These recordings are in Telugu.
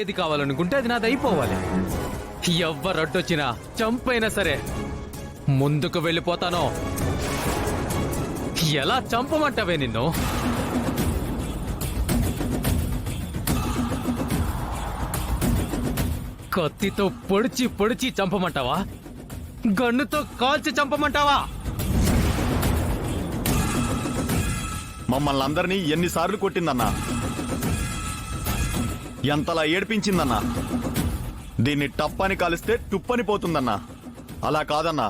ఏది కావాలనుకుంటే అది నాది అయిపోవాలి. ఎవ్వరడ్డొచ్చినా చంపైనా సరే ముందుకు వెళ్ళిపోతాను. ఎలా చంపమంటావే నిన్ను? కత్తితో పొడిచి పొడిచి చంపమంటావా? గన్నుతో కాల్చి చంపమంటావా? మమ్మల్ని అందరినీ ఎన్నిసార్లు కొట్టిందన్నా, ఎంతలా ఏడ్పించిందన్నా. దీన్ని టప్పని కాలిస్తే టుప్పని పోతుందన్నా. అలా కాదన్నా,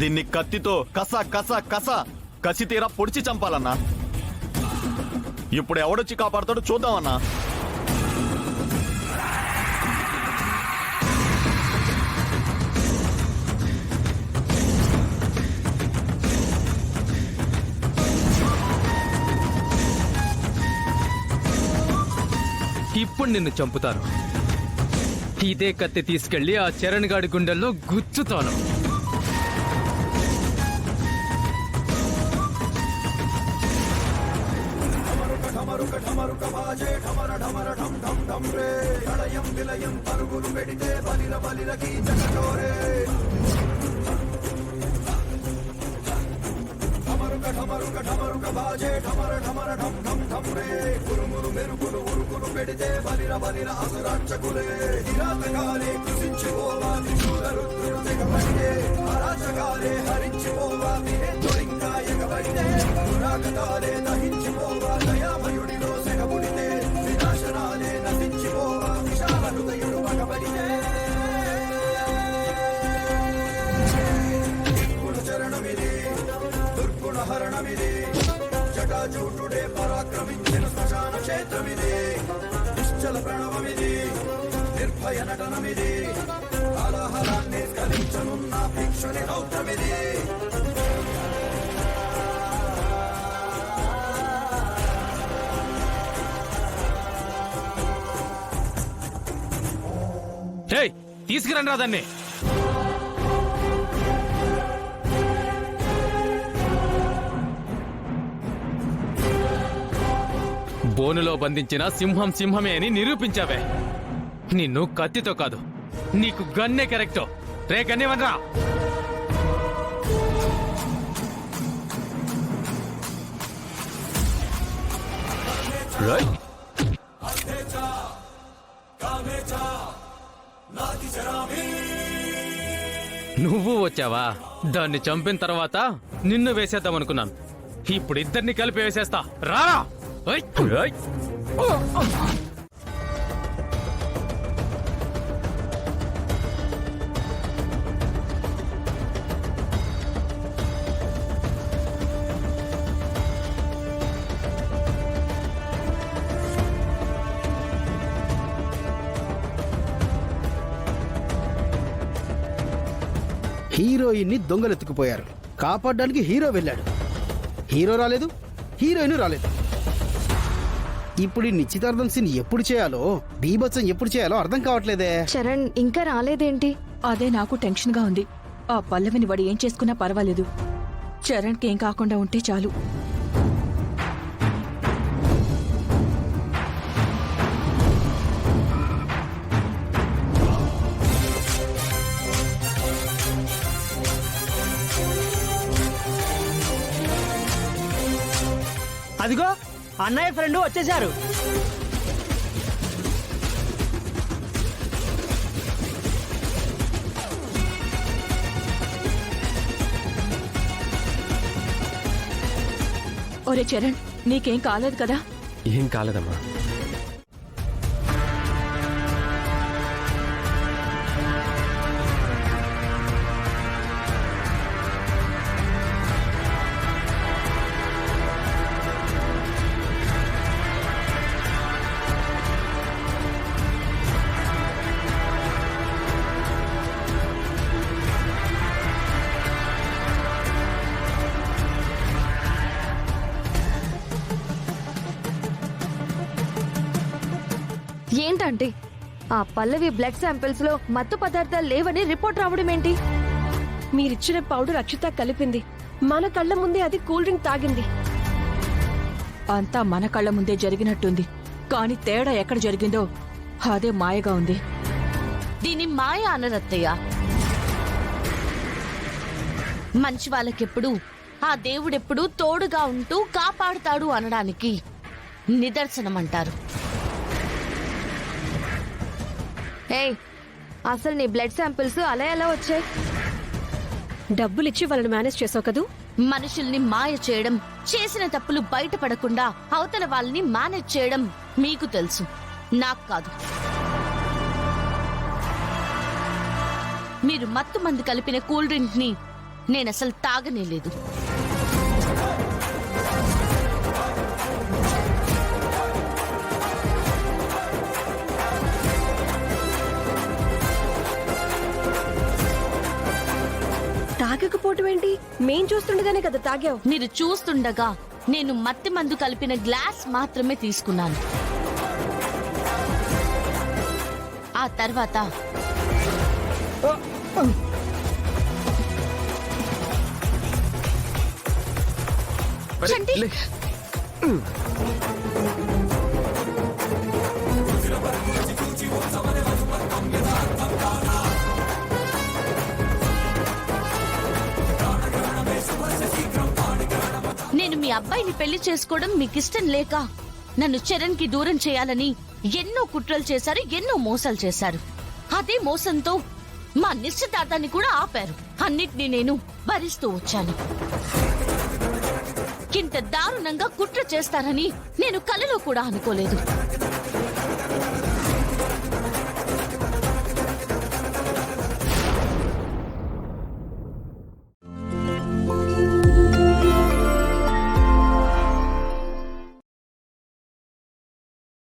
దీన్ని కత్తితో కస కస కస కసి తీరా పొడిచి చంపాలన్నా. ఇప్పుడు ఎవడొచ్చి కాపాడతాడో చూద్దామన్నా. ఇప్పుడు నిన్ను చంపుతాను. ఇదే కత్తి తీసుకెళ్లి ఆ చరణ్ గాడి గుండెల్లో గుచ్చుతాను. జటాజూటుడే పరాక్రమించిన శ్మశాన క్షేత్రమిది. నిశ్చల ప్రణవమిది, నిర్భయ నటనమిది. హలాహలాన్ని స్కలించనున్న భిక్షుని రౌద్రమిది. తీసుకురండి రా దాన్ని. బోనులో బంధించిన సింహం సింహమే అని నిరూపించావే. నిన్ను కత్తితో కాదు, నీకు గన్నే కరెక్టో. రే గన్నేవన్రా. నువ్వు వచ్చావా? దాన్ని చంపిన తర్వాత నిన్ను వేసేద్దాం అనుకున్నాను. ఇప్పుడు ఇద్దరిని కలిపి వేసేస్తా. రారా. హీరోయిన్ని దొంగలెత్తుకుపోయారు. కాపాడడానికి హీరో వెళ్ళాడు. హీరో రాలేదు, హీరోయిన్ రాలేదు. ఇప్పుడు ఈ నిశ్చితార్థం సీన్ ఎప్పుడు చేయాలో, బీభత్సం ఎప్పుడు చేయాలో అర్థం కావట్లేదే. చరణ్ ఇంకా రాలేదేంటి? అదే నాకు టెన్షన్ గా ఉంది. ఆ పల్లవిని వాడు ఏం చేసుకున్నా పర్వాలేదు, చరణ్కి ఏం కాకుండా ఉంటే చాలు. అదిగో అన్నయ్య ఫ్రెండ్ వచ్చేసారు. ఒరే చరణ్, నీకేం కాలేదు కదా? ఏం కాలేదమ్మా. ఏంటంటే ఆ పల్లవి బ్లడ్ శాంపిల్స్ లో మత్తు పదార్థాలు లేవని రిపోర్ట్ రావడం ఏంటి? మీరిచ్చిన పౌడర్ అక్షిత కలిపింది. మన కళ్ళ ముందే అది కూల్ డ్రింక్ తాగింది. అంతా మన కళ్ళ ముందే జరిగినట్టుంది, కానీ తేడా ఎక్కడ జరిగిందో అదే మాయగా ఉంది. దీని మాయ అనరత్తయ్య. మంచి వాళ్ళకెప్పుడు ఆ దేవుడెప్పుడు తోడుగా ఉంటూ కాపాడుతాడు అనడానికి నిదర్శనం అంటారు. ఏయ్, అసలు నీ బ్లడ్ శాంపిల్స్ అలా ఎలా వచ్చాయి? డబ్బులిచ్చి వాళ్ళని మేనేజ్ చేసావు కదూ. మనుషుల్ని మాయ చేయడం, చేసిన తప్పులు బయటపడకుండా అవతల వాళ్ళని మేనేజ్ చేయడం మీకు తెలుసు, నాకు కాదు. మీరు మత్తు మందు కలిపిన కూల్ డ్రింక్ ని నేనసలు తాగనే లేదు. తాగకపోవటం ఏంటి? మేం చూస్తుండగానే కదా తాగావు. మీరు చూస్తుండగా నేను మత్తి మందు కలిపిన గ్లాస్ మాత్రమే తీసుకున్నాను. ఆ తర్వాత చంటి, నేను మీ అబ్బాయిని పెళ్లి చేసుకోవడం మీకిష్టం లేక నన్ను చరణ్ కి దూరం చేయాలని ఎన్నో కుట్రలు చేశారు, ఎన్నో మోసాలు చేశారు. అదే మోసంతో మా నిశ్చితార్థాన్ని కూడా ఆపారు. అన్నిటినీ నేను భరిస్తూ వచ్చాను. ఇంత దారుణంగా కుట్ర చేస్తారని నేను కలలో కూడా అనుకోలేదు.